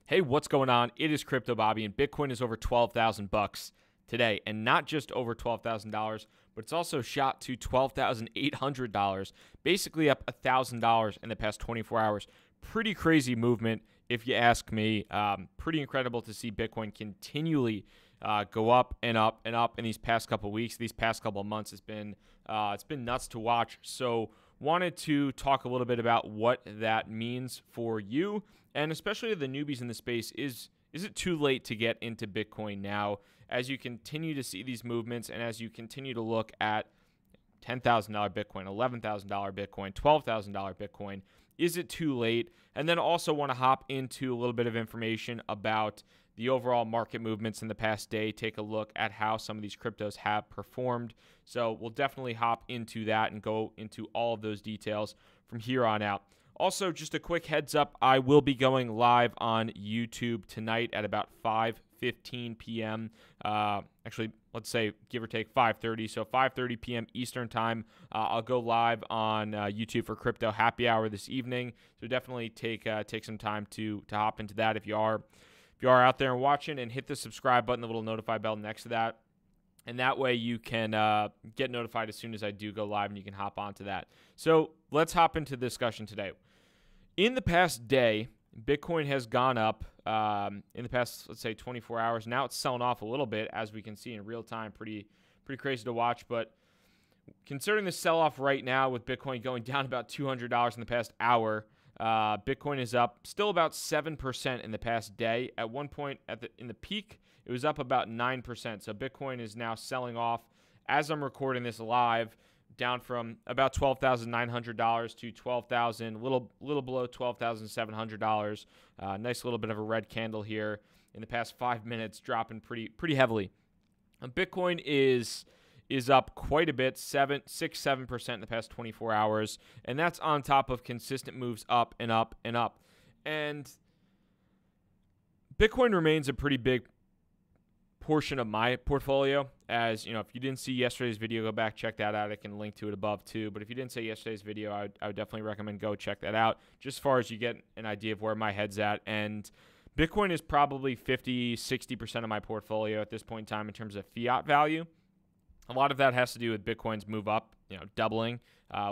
Hey, what's going on? It is Crypto Bobby, and Bitcoin is over 12,000 bucks today, and not just over $12,000, but it's also shot to $12,800, basically up $1,000 in the past 24 hours. Pretty crazy movement, if you ask me. Pretty incredible to see Bitcoin continually go up and up and up in these past couple weeks. These past couple months, it's been nuts to watch. So, wanted to talk a little bit about what that means for you, and especially the newbies in the space. Is it too late to get into Bitcoin now? As you continue to see these movements, and as you continue to look at $10,000 Bitcoin, $11,000 Bitcoin, $12,000 Bitcoin, is it too late? And then also want to hop into a little bit of information about the overall market movements in the past day, take a look at how some of these cryptos have performed. So we'll definitely hop into that and go into all of those details from here on out. Also, just a quick heads up, I will be going live on YouTube tonight at about 5:15 p.m. Actually, let's say give or take 5:30. So 5:30 p.m. Eastern time, I'll go live on YouTube for Crypto Happy Hour this evening. So definitely take some time to hop into that if you are out there and watching, and hit the subscribe button, the little notify bell next to that. And that way you can get notified as soon as I do go live, and you can hop onto that. So let's hop into the discussion today. In the past day, Bitcoin has gone up in the past, let's say, 24 hours. Now it's selling off a little bit, as we can see in real time. Pretty crazy to watch. But considering the sell-off right now, with Bitcoin going down about $200 in the past hour, Bitcoin is up still about 7% in the past day. At one point in the peak, it was up about 9%. So Bitcoin is now selling off, as I'm recording this live, down from about $12,900 to $12,000, a little below $12,700. Nice little bit of a red candle here in the past 5 minutes, dropping pretty heavily. Bitcoin is up quite a bit, 7% in the past 24 hours, and that's on top of consistent moves up and up and up. And Bitcoin remains a pretty big portion of my portfolio. As you know, if you didn't see yesterday's video, go back, check that out. I can link to it above too. But if you didn't see yesterday's video, I would definitely recommend go check that out, just as far as you get an idea of where my head's at. And Bitcoin is probably 50-60% of my portfolio at this point in time in terms of fiat value. A lot of that has to do with Bitcoin's move up, doubling,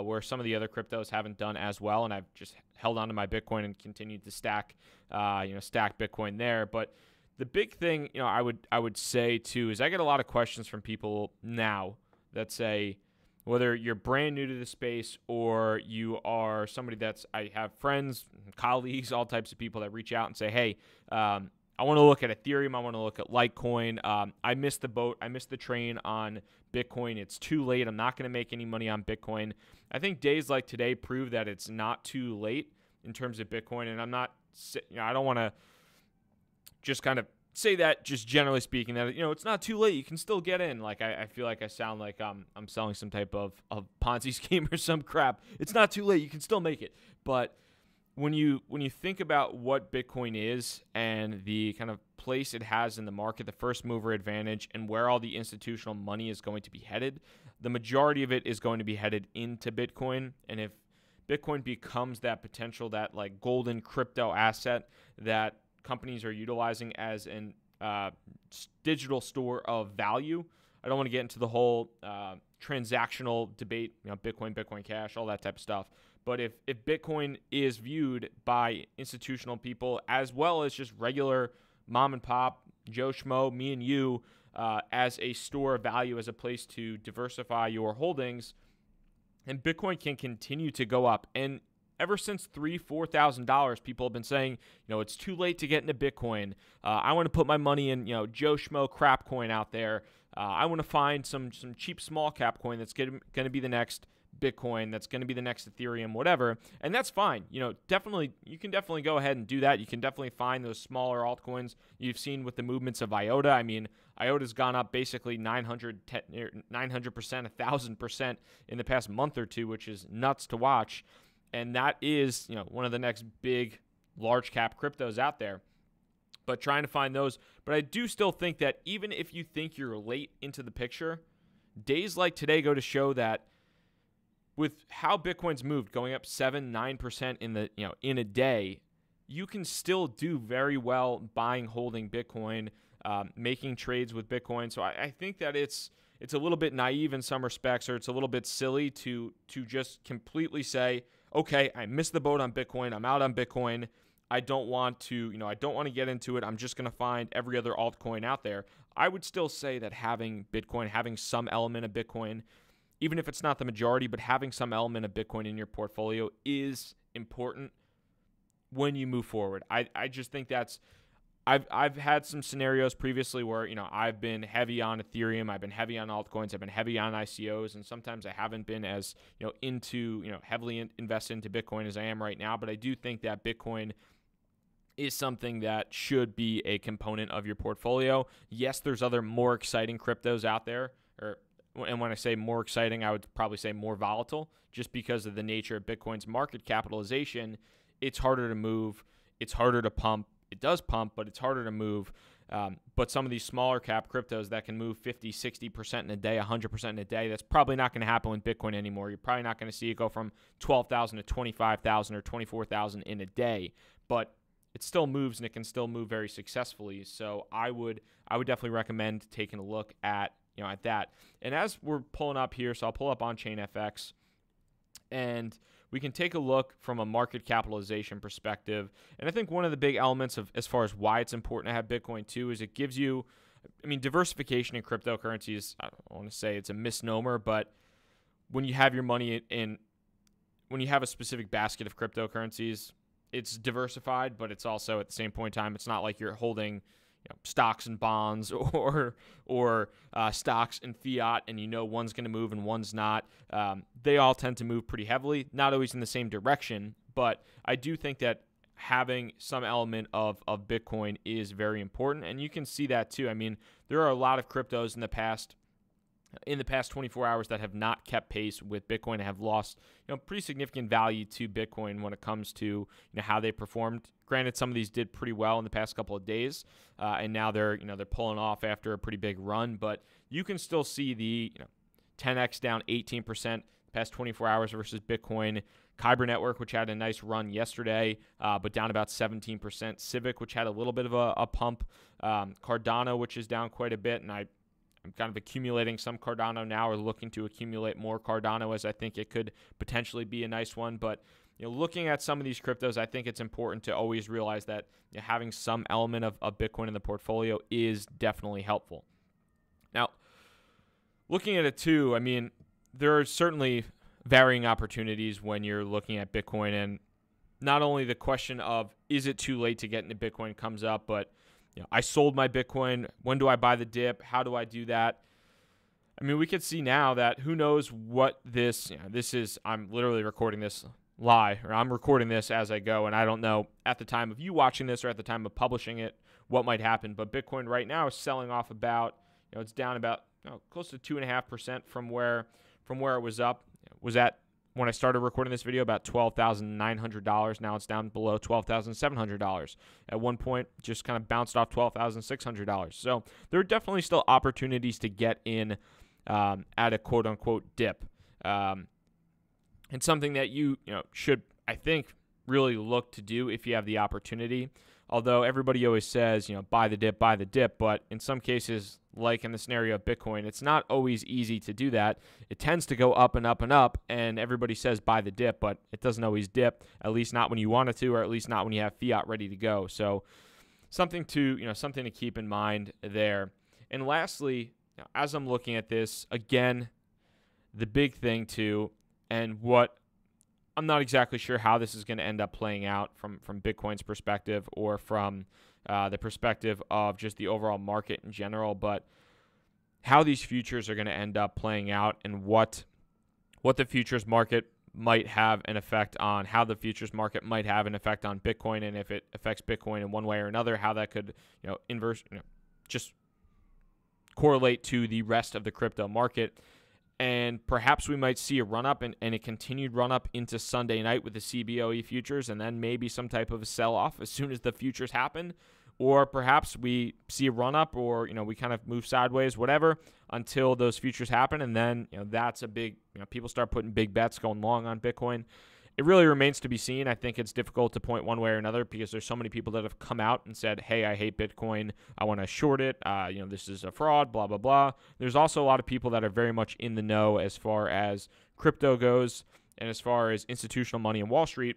where some of the other cryptos haven't done as well. And I've just held on to my Bitcoin and continued to stack Bitcoin there. But the big thing, I would say too, is I get a lot of questions from people now that say, whether you're brand new to the space or you are somebody I have friends, colleagues, all types of people that reach out and say, hey, I want to look at Ethereum. I want to look at Litecoin. I missed the boat. I missed the train on Bitcoin. It's too late. I'm not going to make any money on Bitcoin. I think days like today prove that it's not too late in terms of Bitcoin. And I don't want to just kind of say that, just generally speaking, that it's not too late. You can still get in. Like I feel like I sound like I'm selling some type of Ponzi scheme or some crap. It's not too late. You can still make it. But when you think about what Bitcoin is and the kind of place it has in the market, the first mover advantage, and where all the institutional money is going to be headed, the majority of it is going to be headed into Bitcoin. And if Bitcoin becomes that potential, that like golden crypto asset that companies are utilizing as an digital store of value, I don't want to get into the whole transactional debate, Bitcoin Cash, all that type of stuff. But if Bitcoin is viewed by institutional people as well as just regular mom and pop, Joe Schmo, me and you, as a store of value, as a place to diversify your holdings, and Bitcoin can continue to go up. And ever since $3,000-$4,000, people have been saying, it's too late to get into Bitcoin. I want to put my money in, Joe Schmo crap coin out there. I want to find some cheap small cap coin that's going to be the next Bitcoin, that's going to be the next Ethereum, whatever. And that's fine. Definitely, you can definitely go ahead and do that. You can definitely find those smaller altcoins. You've seen with the movements of IOTA. I mean, IOTA's gone up basically 900%, 1,000% in the past month or two, which is nuts to watch. And that is, one of the next big large cap cryptos out there. But trying to find those. But I do still think that even if you think you're late into the picture, days like today go to show that with how Bitcoin's moved, going up 7-9% in a day, you can still do very well buying, holding Bitcoin, making trades with Bitcoin. So I think that it's a little bit naive in some respects, or it's a little bit silly to just completely say, okay, I missed the boat on Bitcoin. I'm out on Bitcoin. I don't want to, I don't want to get into it. I'm just going to find every other altcoin out there. I would still say that having Bitcoin, having some element of Bitcoin, even if it's not the majority, but having some element of Bitcoin in your portfolio is important when you move forward. I just think that's, I've had some scenarios previously where, I've been heavy on Ethereum, I've been heavy on altcoins, I've been heavy on ICOs, and sometimes I haven't been as, heavily invested into Bitcoin as I am right now. But I do think that Bitcoin is something that should be a component of your portfolio. Yes, there's other more exciting cryptos out there, and when I say more exciting, I would probably say more volatile, just because of the nature of Bitcoin's market capitalization. It's harder to move, it's harder to pump. It does pump, but it's harder to move. But some of these smaller cap cryptos that can move 50, 60% in a day, 100% in a day, that's probably not going to happen with Bitcoin anymore. You're probably not going to see it go from 12,000 to 25,000 or 24,000 in a day, but it still moves, and it can still move very successfully. So I would definitely recommend taking a look at at that. And as we're pulling up here, so I'll pull up on-chain FX, and we can take a look from a market capitalization perspective. And I think one of the big elements of as far as why it's important to have Bitcoin too is it gives you, diversification in cryptocurrencies, I don't want to say it's a misnomer, but when you have your money when you have a specific basket of cryptocurrencies, it's diversified, but it's also at the same point in time, it's not like you're holding stocks and bonds or stocks and fiat, and one's going to move and one's not. They all tend to move pretty heavily, not always in the same direction, but I do think that having some element of Bitcoin is very important, and you can see that too. There are a lot of cryptos in the past 24 hours that have not kept pace with Bitcoin and have lost pretty significant value to Bitcoin when it comes to how they performed. Granted, some of these did pretty well in the past couple of days, and now they're pulling off after a pretty big run. But you can still see the 10x down 18% the past 24 hours versus Bitcoin. Kyber Network, which had a nice run yesterday, but down about 17%. Civic, which had a little bit of a pump. Cardano, which is down quite a bit, and I'm kind of accumulating some Cardano now, or looking to accumulate more Cardano, as I think it could potentially be a nice one. But looking at some of these cryptos, I think it's important to always realize that having some element of Bitcoin in the portfolio is definitely helpful. Now, looking at it too, there are certainly varying opportunities when you're looking at Bitcoin, and not only the question of is it too late to get into Bitcoin comes up, but I sold my Bitcoin. When do I buy the dip? How do I do that? We could see now that who knows what this is. I'm literally recording this live, or I'm recording this as I go, and I don't know at the time of you watching this or at the time of publishing it what might happen. But Bitcoin right now is selling off about, it's down about close to 2.5% from where it was up. It was at, when I started recording this video, about $12,900. Now it's down below $12,700. At one point, just kind of bounced off $12,600. So there are definitely still opportunities to get in at a quote-unquote dip. And something that you should, I think, really look to do if you have the opportunity. Although everybody always says, buy the dip. But in some cases, like in the scenario of Bitcoin, it's not always easy to do that. It tends to go up and up and up, and everybody says buy the dip, but it doesn't always dip, at least not when you want it to, or at least not when you have fiat ready to go. So something to keep in mind there. And lastly, as I'm looking at this, again, the big thing too, and what I'm not exactly sure how this is going to end up playing out from Bitcoin's perspective, or from the perspective of just the overall market in general, but how these futures are going to end up playing out, and what the futures market might have an effect on, how the futures market might have an effect on Bitcoin, and if it affects Bitcoin in one way or another, how that could just correlate to the rest of the crypto market. And perhaps we might see a run-up and a continued run-up into Sunday night with the CBOE futures, and then maybe some type of a sell-off as soon as the futures happen. Or perhaps we see a run-up, or we kind of move sideways, whatever, until those futures happen, and then that's a big, people start putting big bets going long on Bitcoin. it really remains to be seen. I think it's difficult to point one way or another because there's so many people that have come out and said, hey, I hate Bitcoin. I want to short it. This is a fraud, blah, blah, blah. There's also a lot of people that are very much in the know as far as crypto goes and as far as institutional money in Wall Street.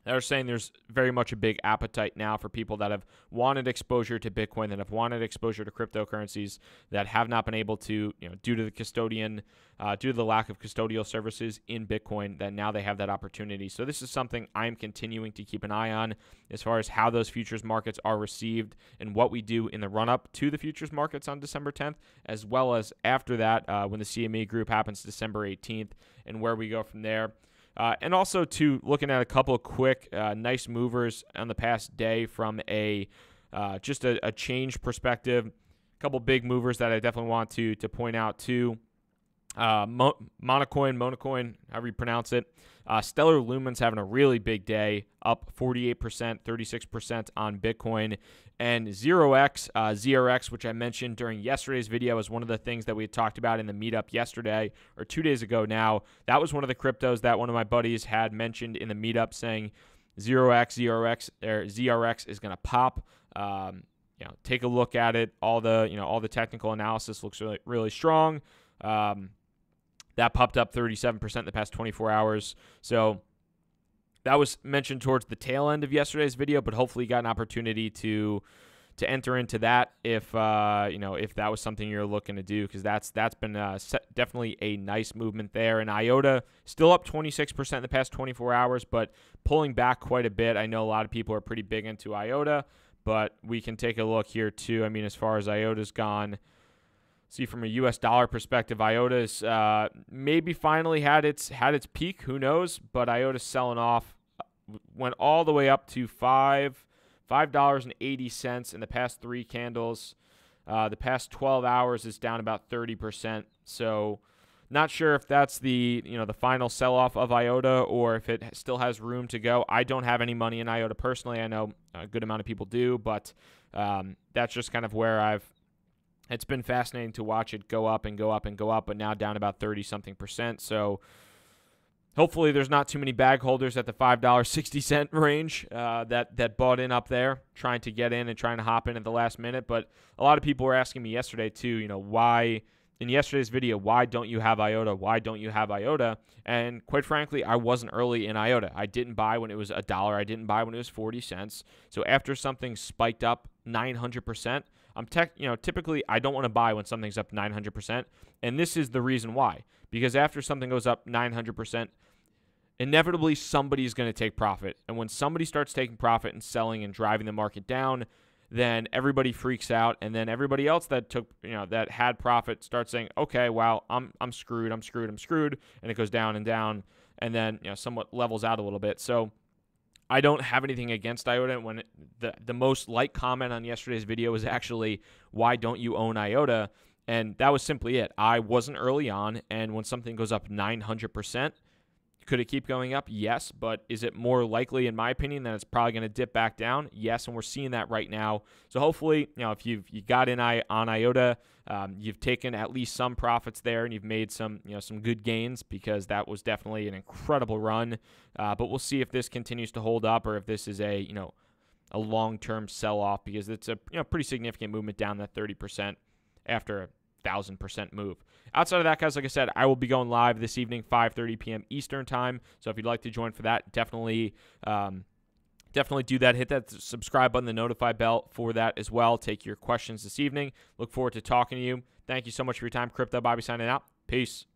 That are saying there's very much a big appetite now for people that have wanted exposure to Bitcoin, that have wanted exposure to cryptocurrencies, that have not been able to, due to the lack of custodial services in Bitcoin, that now they have that opportunity. So this is something I'm continuing to keep an eye on as far as how those futures markets are received and what we do in the run-up to the futures markets on December 10th, as well as after that when the CME group happens December 18th and where we go from there. And also, looking at a couple of quick, nice movers on the past day from just a change perspective. A couple big movers that I definitely want to point out too. Monocoin, however you pronounce it. Stellar Lumen's having a really big day, up 48%, 36% on Bitcoin. And 0x, which I mentioned during yesterday's video, is one of the things that we had talked about in the meetup yesterday, or 2 days ago now. That was one of the cryptos that one of my buddies had mentioned in the meetup, saying ZRX is going to pop. Take a look at it. All the technical analysis looks really, really strong. That popped up 37% in the past 24 hours. So that was mentioned towards the tail end of yesterday's video, but hopefully you got an opportunity to enter into that if that was something you're looking to do, because that's been definitely a nice movement there. And IOTA still up 26% in the past 24 hours, but pulling back quite a bit. I know a lot of people are pretty big into IOTA, but we can take a look here too. I mean, as far as IOTA's gone, see, from a U.S. dollar perspective, IOTA's maybe finally had its peak. Who knows? But IOTA's selling off, went all the way up to $5.80 in the past 3 candles. The past 12 hours is down about 30%. So, not sure if that's the final sell-off of IOTA or if it still has room to go. I don't have any money in IOTA personally. I know a good amount of people do, but that's just kind of where it's been fascinating to watch it go up and go up and go up, but now down about 30-something%. So hopefully there's not too many bag holders at the $5.60 range that bought in up there, trying to get in and trying to hop in at the last minute. But a lot of people were asking me yesterday too, why, in yesterday's video, why don't you have IOTA? Why don't you have IOTA? And quite frankly, I wasn't early in IOTA. I didn't buy when it was $1. I didn't buy when it was 40 cents. So after something spiked up 900%, typically I don't want to buy when something's up 900%, and this is the reason why. Because after something goes up 900%, inevitably somebody's going to take profit, and when somebody starts taking profit and selling and driving the market down, then everybody freaks out, and then everybody else that that had profit starts saying, okay, well, I'm screwed, and it goes down and down, and then somewhat levels out a little bit. So I don't have anything against IOTA. When the most liked comment on yesterday's video was actually, why don't you own IOTA? And that was simply it. I wasn't early on, and when something goes up 900%, could it keep going up? Yes, but is it more likely, in my opinion, that it's probably going to dip back down? Yes, and we're seeing that right now. So hopefully, if you got in on IOTA, you've taken at least some profits there, and you've made some good gains, because that was definitely an incredible run. But we'll see if this continues to hold up, or if this is a long-term sell-off, because it's a pretty significant movement down that 30% after a 1,000% move. Outside of that, guys, like I said, I will be going live this evening, 5:30 p.m. Eastern time. So if you'd like to join for that, definitely do that. Hit that subscribe button, the notify bell for that as well. Take your questions this evening. Look forward to talking to you. Thank you so much for your time. Crypto Bobby signing out. Peace.